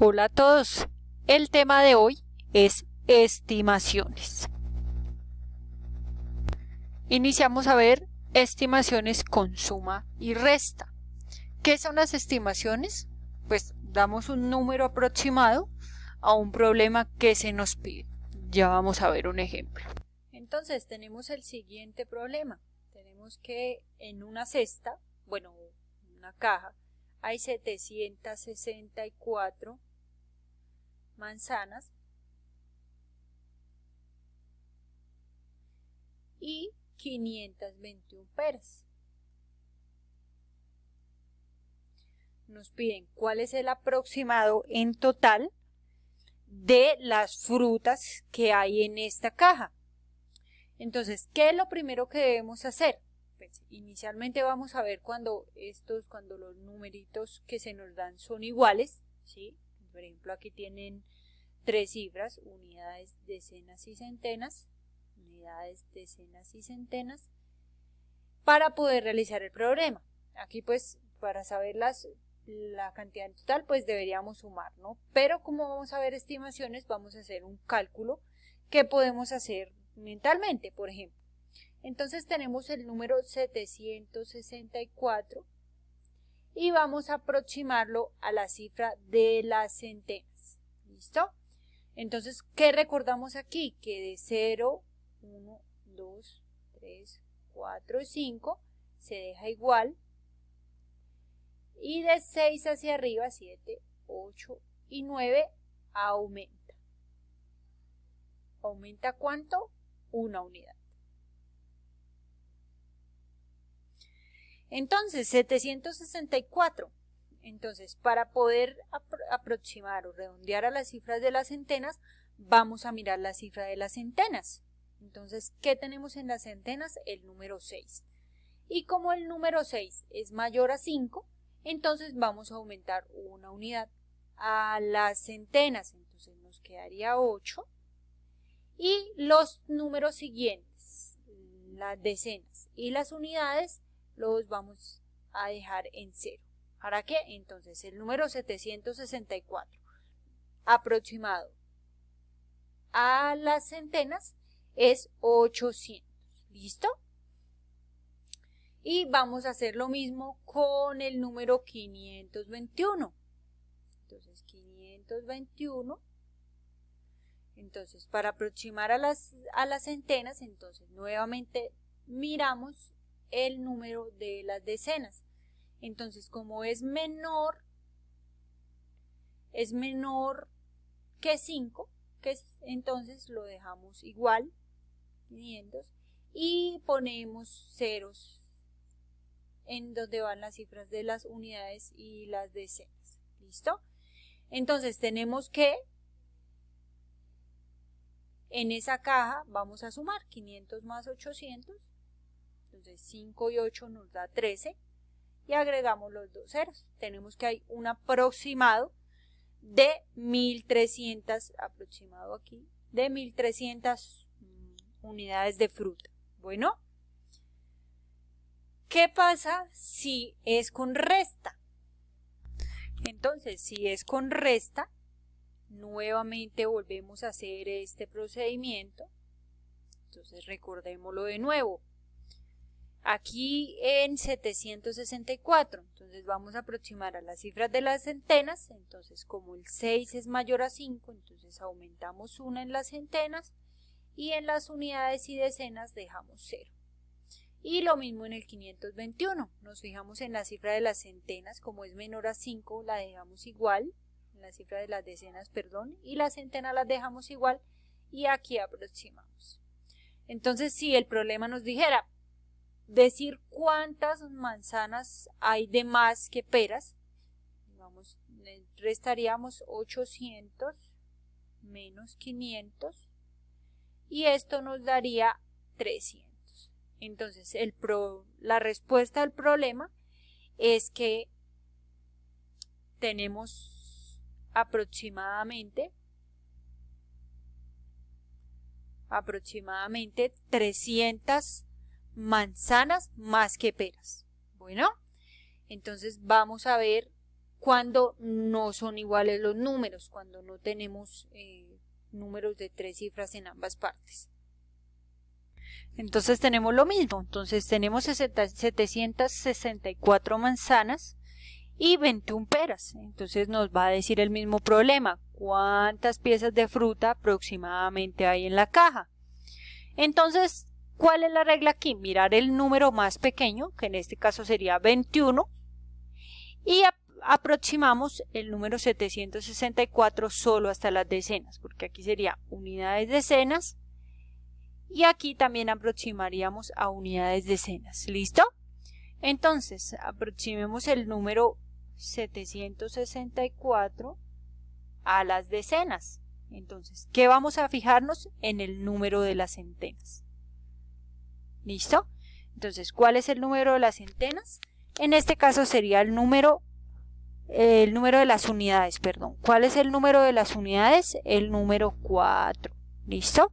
Hola a todos, el tema de hoy es estimaciones. Iniciamos a ver estimaciones con suma y resta. ¿Qué son las estimaciones? Pues damos un número aproximado a un problema que se nos pide. Ya vamos a ver un ejemplo. Entonces tenemos el siguiente problema. Tenemos que en una cesta, una caja, hay 764 manzanas y 521 peras. Nos piden cuál es el aproximado en total de las frutas que hay en esta caja. Entonces, ¿qué es lo primero que debemos hacer? Pues, inicialmente vamos a ver cuando los numeritos que se nos dan son iguales, ¿sí? Por ejemplo, aquí tienen 3 cifras, unidades, decenas y centenas, unidades, decenas y centenas, para poder realizar el problema. Aquí pues para saber la cantidad en total pues deberíamos sumar, ¿no? Pero como vamos a ver estimaciones, vamos a hacer un cálculo que podemos hacer mentalmente, por ejemplo. Entonces tenemos el número 764 y vamos a aproximarlo a la cifra de las centenas. ¿Listo? Entonces, ¿qué recordamos aquí? Que de 0, 1, 2, 3, 4 y 5 se deja igual. Y de 6 hacia arriba, 7, 8 y 9 aumenta. ¿Aumenta cuánto? Una unidad. Entonces, 764. Entonces, para poder aproximar o redondear a las cifras de las centenas, vamos a mirar la cifra de las centenas. Entonces, ¿qué tenemos en las centenas? El número 6. Y como el número 6 es mayor a 5, entonces vamos a aumentar una unidad a las centenas. Entonces nos quedaría 8. Y los números siguientes, las decenas y las unidades, los vamos a dejar en 0. ¿Para qué? Entonces el número 764 aproximado a las centenas es 800. ¿Listo? Y vamos a hacer lo mismo con el número 521. Entonces 521. Entonces para aproximar a las centenas, entonces nuevamente miramos el número de las decenas. Entonces, como es menor que 5, entonces lo dejamos igual, 500, y ponemos ceros en donde van las cifras de las unidades y las decenas. ¿Listo? Entonces, tenemos que en esa caja vamos a sumar 500 más 800. Entonces, 5 y 8 nos da 13. Y agregamos los dos ceros. Tenemos que hay un aproximado de 1300, aproximado aquí, de 1300 unidades de fruta. Bueno, ¿qué pasa si es con resta? Entonces, si es con resta, nuevamente volvemos a hacer este procedimiento. Entonces, recordémoslo de nuevo. Aquí en 764, entonces vamos a aproximar a las cifras de las centenas. Entonces, como el 6 es mayor a 5, entonces aumentamos 1 en las centenas y en las unidades y decenas dejamos 0. Y lo mismo en el 521, nos fijamos en la cifra de las centenas, como es menor a 5 la dejamos igual, en la cifra de las decenas, perdón, y las centenas las dejamos igual y aquí aproximamos. Entonces, si el problema nos dijera decir cuántas manzanas hay de más que peras, restaríamos 800 menos 500 y esto nos daría 300. Entonces la respuesta al problema es que tenemos aproximadamente 300 manzanas más que peras. Bueno, entonces vamos a ver cuando no son iguales los números, cuando no tenemos números de 3 cifras en ambas partes. Entonces tenemos lo mismo, entonces tenemos 764 manzanas y 21 peras. Entonces nos va a decir el mismo problema, ¿cuántas piezas de fruta aproximadamente hay en la caja? Entonces, ¿cuál es la regla aquí? Mirar el número más pequeño, que en este caso sería 21, y aproximamos el número 764 solo hasta las decenas, porque aquí sería unidades decenas, y aquí también aproximaríamos a unidades decenas. ¿Listo? Entonces, aproximemos el número 764 a las decenas. Entonces, ¿qué vamos a fijarnos? En el número de las centenas. ¿Listo? Entonces, ¿cuál es el número de las centenas? En este caso sería el número de las unidades, perdón. ¿Cuál es el número de las unidades? El número 4. ¿Listo?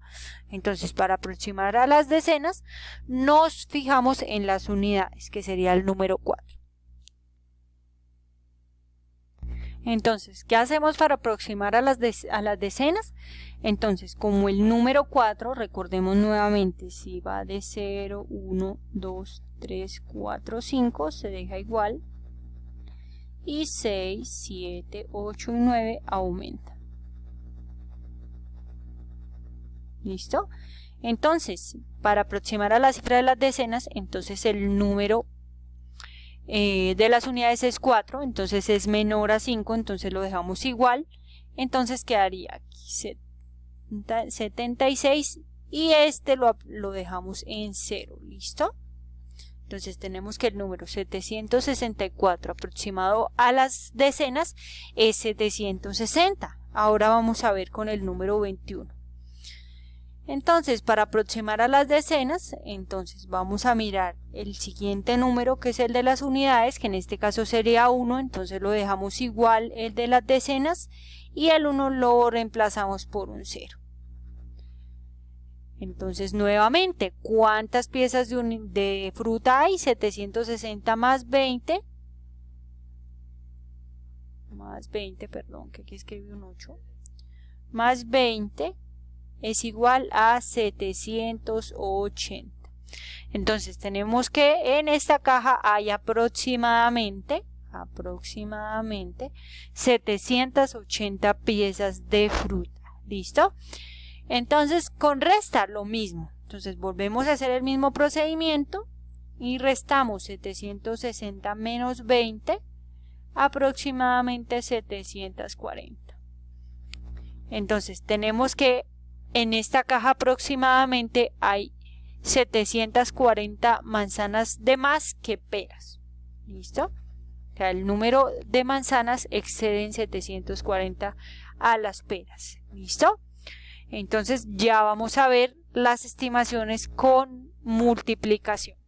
Entonces, para aproximar a las decenas, nos fijamos en las unidades, que sería el número 4. Entonces, ¿qué hacemos para aproximar a las decenas? Entonces, como el número 4, recordemos nuevamente, si va de 0, 1, 2, 3, 4, 5, se deja igual. Y 6, 7, 8 y 9 aumenta. ¿Listo? Entonces, para aproximar a la cifra de las decenas, entonces el número de las unidades es 4, entonces es menor a 5, entonces lo dejamos igual. Entonces quedaría aquí 76 y este lo dejamos en 0. ¿Listo? Entonces tenemos que el número 764 aproximado a las decenas es 760. Ahora vamos a ver con el número 21. Entonces, para aproximar a las decenas, entonces vamos a mirar el siguiente número, que es el de las unidades, que en este caso sería 1, entonces lo dejamos igual el de las decenas y el 1 lo reemplazamos por un 0. Entonces, nuevamente, ¿cuántas piezas de fruta hay? 760 más 20, perdón, que aquí escribí un 8, más 20 es igual a 780. Entonces tenemos que en esta caja hay aproximadamente 780 piezas de fruta. ¿Listo? Entonces con resta lo mismo. Entonces volvemos a hacer el mismo procedimiento y restamos 760 menos 20, aproximadamente 740. Entonces tenemos que en esta caja aproximadamente hay 740 manzanas de más que peras. ¿Listo? O sea, el número de manzanas excede en 740 a las peras. ¿Listo? Entonces ya vamos a ver las estimaciones con multiplicación.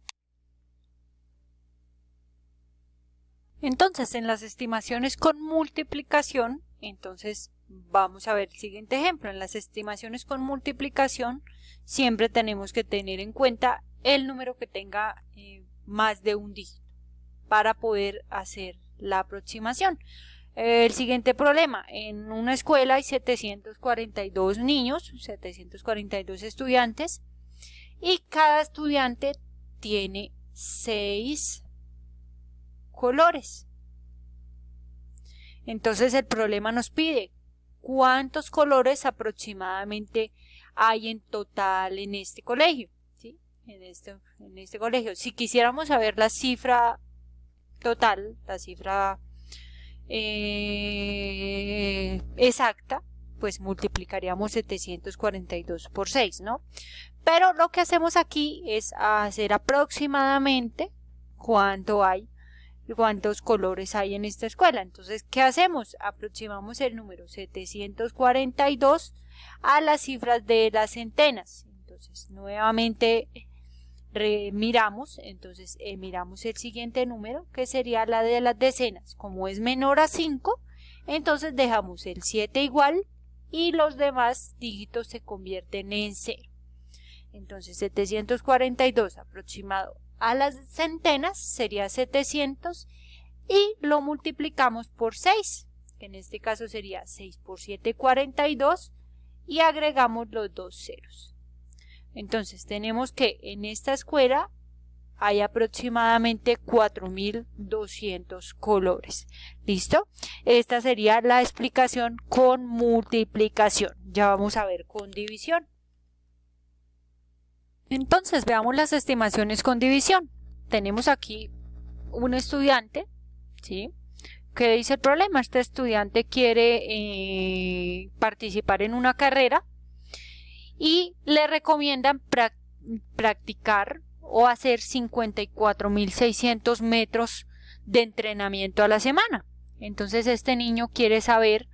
Entonces, en las estimaciones con multiplicación, entonces vamos a ver el siguiente ejemplo. En las estimaciones con multiplicación siempre tenemos que tener en cuenta el número que tenga más de un dígito para poder hacer la aproximación. El siguiente problema, en una escuela hay 742 niños, 742 estudiantes y cada estudiante tiene 6 colores. Entonces el problema nos pide cuántos colores aproximadamente hay en total en este colegio, ¿sí? En este colegio. Si quisiéramos saber la cifra total, la cifra exacta, pues multiplicaríamos 742 por 6, ¿no? Pero lo que hacemos aquí es hacer aproximadamente cuántos colores hay en esta escuela. Entonces, ¿qué hacemos? Aproximamos el número 742 a las cifras de las centenas. Entonces, nuevamente miramos el siguiente número, que sería la de las decenas. Como es menor a 5, entonces dejamos el 7 igual y los demás dígitos se convierten en 0. Entonces, 742 aproximado a las centenas sería 700 y lo multiplicamos por 6, que en este caso sería 6 por 7, 42, y agregamos los dos ceros. Entonces tenemos que en esta escuela hay aproximadamente 4.200 colores. ¿Listo? Esta sería la explicación con multiplicación. Ya vamos a ver con división. Entonces veamos las estimaciones con división. Tenemos aquí un estudiante, ¿sí? ¿Qué dice el problema? Este estudiante quiere participar en una carrera y le recomiendan practicar o hacer 54.600 metros de entrenamiento a la semana. Entonces este niño quiere saber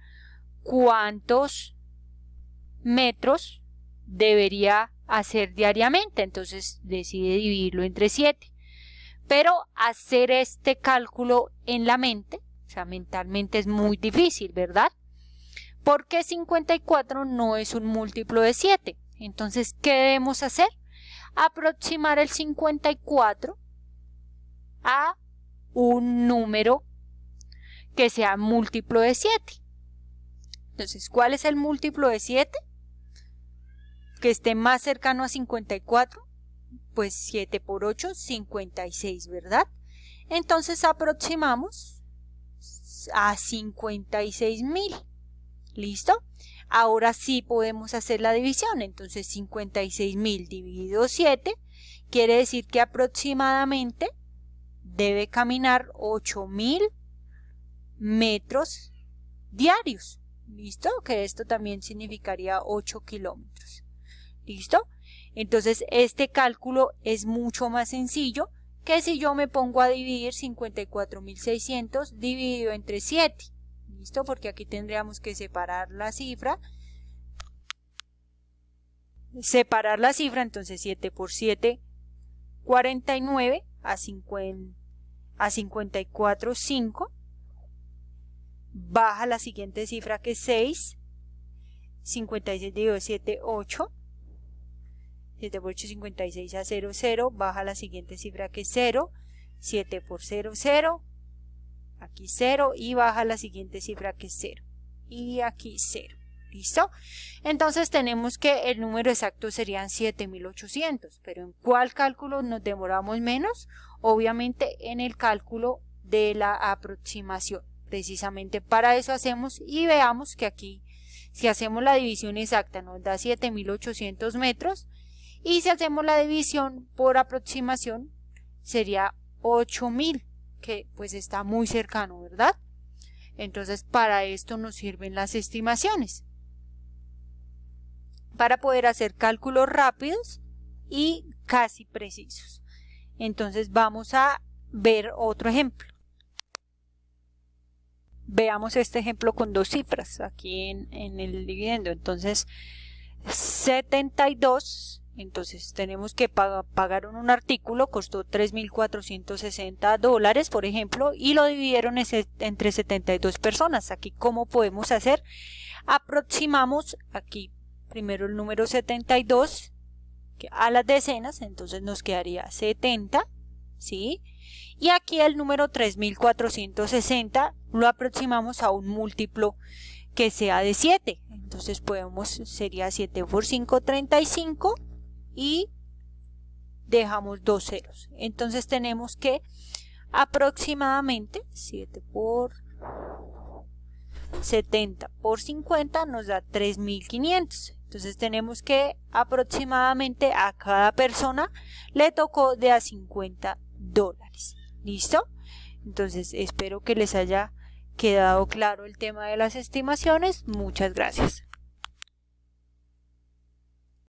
cuántos metros debería hacer diariamente. Entonces decide dividirlo entre 7. Pero hacer este cálculo en la mente, o sea, mentalmente es muy difícil, ¿verdad? Porque 54 no es un múltiplo de 7. Entonces, ¿qué debemos hacer? Aproximar el 54 a un número que sea múltiplo de 7. Entonces, ¿cuál es el múltiplo de 7? Que esté más cercano a 54. Pues 7 por 8, 56, ¿verdad? Entonces aproximamos a 56.000. ¿Listo? Ahora sí podemos hacer la división. Entonces 56.000 dividido 7 quiere decir que aproximadamente debe caminar 8.000 metros diarios. ¿Listo? Que esto también significaría 8 kilómetros. ¿Listo? Entonces este cálculo es mucho más sencillo que si yo me pongo a dividir 54.600 dividido entre 7. ¿Listo? Porque aquí tendríamos que separar la cifra. Entonces 7 por 7, 49 a 54, 5. Baja la siguiente cifra que es 6. 56 dividido 7, 8. 7 por 8, 56 a 0, 0. Baja la siguiente cifra que es 0. 7 por 0, 0. Aquí 0. Y baja la siguiente cifra que es 0. Y aquí 0. ¿Listo? Entonces tenemos que el número exacto serían 7.800. Pero ¿en cuál cálculo nos demoramos menos? Obviamente en el cálculo de la aproximación. Precisamente para eso hacemos y veamos que aquí si hacemos la división exacta nos da 7.800 metros. Y si hacemos la división por aproximación sería 8.000, que pues está muy cercano, ¿verdad? Entonces para esto nos sirven las estimaciones, para poder hacer cálculos rápidos y casi precisos. Entonces vamos a ver otro ejemplo. Veamos este ejemplo con dos cifras aquí en el dividendo. Entonces 72. Entonces tenemos que pagar un artículo, costó $3.460, por ejemplo, y lo dividieron entre 72 personas. Aquí, ¿cómo podemos hacer? Aproximamos aquí primero el número 72 a las decenas, entonces nos quedaría 70, ¿sí? Y aquí el número 3.460 lo aproximamos a un múltiplo que sea de 7. Entonces sería 7 por 5, 35. Y dejamos dos ceros. Entonces tenemos que aproximadamente 7 por 70 por 50 nos da 3.500. Entonces tenemos que aproximadamente a cada persona le tocó de a $50. ¿Listo? Entonces espero que les haya quedado claro el tema de las estimaciones. Muchas gracias.